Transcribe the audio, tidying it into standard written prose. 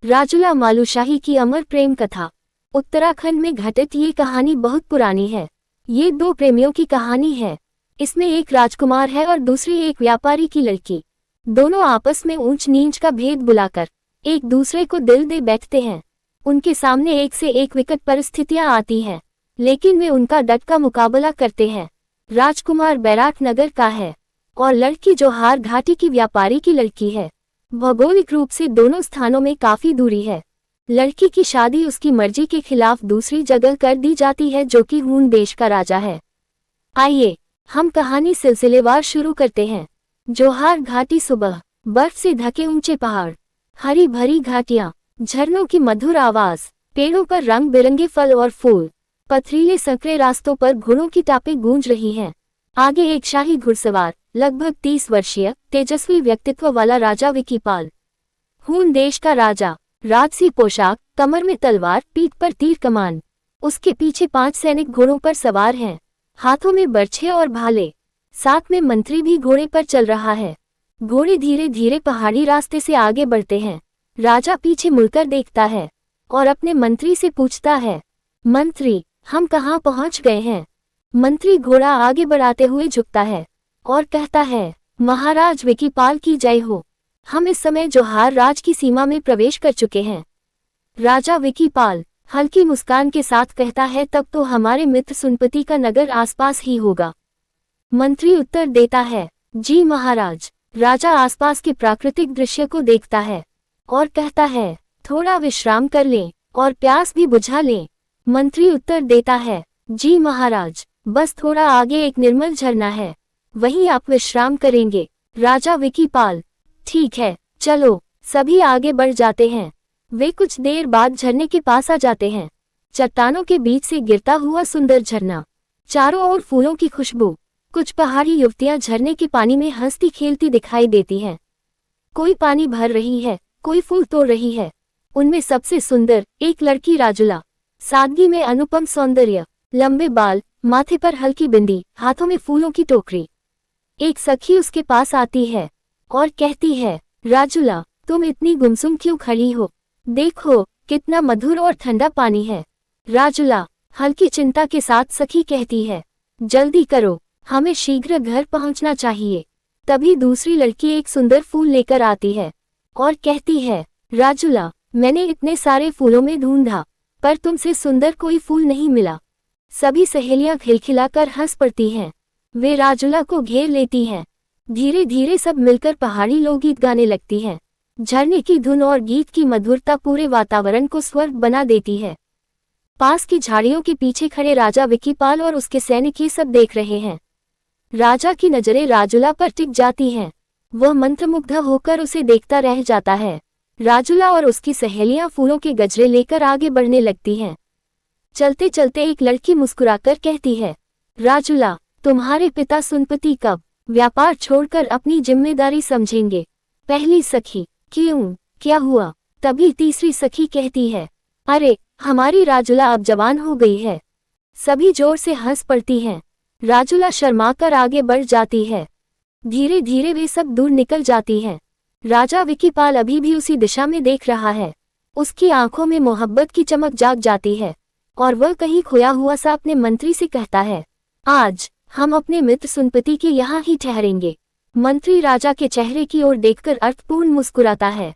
राजुला मालूशाही की अमर प्रेम कथा। उत्तराखंड में घटित ये कहानी बहुत पुरानी है। ये दो प्रेमियों की कहानी है। इसमें एक राजकुमार है और दूसरी एक व्यापारी की लड़की। दोनों आपस में ऊंच नीच का भेद बुलाकर एक दूसरे को दिल दे बैठते हैं। उनके सामने एक से एक विकट परिस्थितियां आती हैं, लेकिन वे उनका डट का मुकाबला करते हैं। राजकुमार बैराक नगर का है और लड़की जोहार घाटी की व्यापारी की लड़की है। भौगोलिक रूप से दोनों स्थानों में काफी दूरी है। लड़की की शादी उसकी मर्जी के खिलाफ दूसरी जगह कर दी जाती है, जो कि हून देश का राजा है। आइए हम कहानी सिलसिलेवार शुरू करते हैं। जोहार घाटी। सुबह बर्फ से ढके ऊंचे पहाड़, हरी भरी घाटियां, झरनों की मधुर आवाज, पेड़ों पर रंग बिरंगे फल और फूल, पथरीले संकरे रास्तों पर घोड़ों की टापें गूंज रही हैं। आगे एक शाही घुड़सवार, लगभग 30 वर्षीय तेजस्वी व्यक्तित्व वाला राजा विकीपाल, हून देश का राजा। राजसी पोशाक, कमर में तलवार, पीठ पर तीर कमान। उसके पीछे 5 सैनिक घोड़ों पर सवार हैं, हाथों में बर्छे और भाले। साथ में मंत्री भी घोड़े पर चल रहा है। घोड़े धीरे धीरे पहाड़ी रास्ते से आगे बढ़ते हैं। राजा पीछे मुड़कर देखता है और अपने मंत्री से पूछता है, मंत्री, हम कहाँ पहुँच गए हैं? मंत्री घोड़ा आगे बढ़ाते हुए झुकता है और कहता है, महाराज विकीपाल की जय हो। हम इस समय जोहार राज की सीमा में प्रवेश कर चुके हैं। राजा विकीपाल हल्की मुस्कान के साथ कहता है, तब तो हमारे मित्र सुनपति का नगर आसपास ही होगा। मंत्री उत्तर देता है, जी महाराज। राजा आसपास के प्राकृतिक दृश्य को देखता है और कहता है, थोड़ा विश्राम कर लें और प्यास भी बुझा लें। मंत्री उत्तर देता है, जी महाराज, बस थोड़ा आगे एक निर्मल झरना है, वहीं आप विश्राम करेंगे। राजा विकीपाल, ठीक है, चलो। सभी आगे बढ़ जाते हैं। वे कुछ देर बाद झरने के पास आ जाते हैं। चट्टानों के बीच से गिरता हुआ सुंदर झरना, चारों ओर फूलों की खुशबू। कुछ पहाड़ी युवतियां झरने के पानी में हंसती खेलती दिखाई देती हैं। कोई पानी भर रही है, कोई फूल तोड़ रही है। उनमें सबसे सुंदर एक लड़की राजुला, सादगी में अनुपम सौंदर्य, लंबे बाल, माथे पर हल्की बिंदी, हाथों में फूलों की टोकरी। एक सखी उसके पास आती है और कहती है, राजुला, तुम इतनी गुमसुम क्यों खड़ी हो? देखो कितना मधुर और ठंडा पानी है। राजुला हल्की चिंता के साथ सखी कहती है, जल्दी करो, हमें शीघ्र घर पहुंचना चाहिए। तभी दूसरी लड़की एक सुंदर फूल लेकर आती है और कहती है, राजुला, मैंने इतने सारे फूलों में ढूंढा, पर तुमसे सुंदर कोई फूल नहीं मिला। सभी सहेलियां खिलखिलाकर हंस पड़ती हैं। वे राजुला को घेर लेती हैं। धीरे धीरे सब मिलकर पहाड़ी लोकगीत गाने लगती हैं। झरने की धुन और गीत की मधुरता पूरे वातावरण को स्वर्ग बना देती है। पास की झाड़ियों के पीछे खड़े राजा विकीपाल और उसके सैनिक ये सब देख रहे हैं। राजा की नजरें राजुला पर टिक जाती हैं। वह मंत्रमुग्ध होकर उसे देखता रह जाता है। राजुला और उसकी सहेलियां फूलों के गजरे लेकर आगे बढ़ने लगती हैं। चलते चलते एक लड़की मुस्कुराकर कहती है, राजुला, तुम्हारे पिता सुनपति कब व्यापार छोड़कर अपनी जिम्मेदारी समझेंगे? पहली सखी, क्यों, क्या हुआ? तभी तीसरी सखी कहती है, अरे, हमारी राजुला अब जवान हो गई है। सभी जोर से हंस पड़ती हैं। राजुला शर्माकर आगे बढ़ जाती है। धीरे धीरे वे सब दूर निकल जाती हैं। राजा विकीपाल अभी भी उसी दिशा में देख रहा है। उसकी आंखों में मोहब्बत की चमक जाग जाती है और वह कहीं खोया हुआ सा अपने मंत्री से कहता है, आज हम अपने मित्र सुनपति के यहाँ ही ठहरेंगे। मंत्री राजा के चेहरे की ओर देखकर अर्थपूर्ण मुस्कुराता है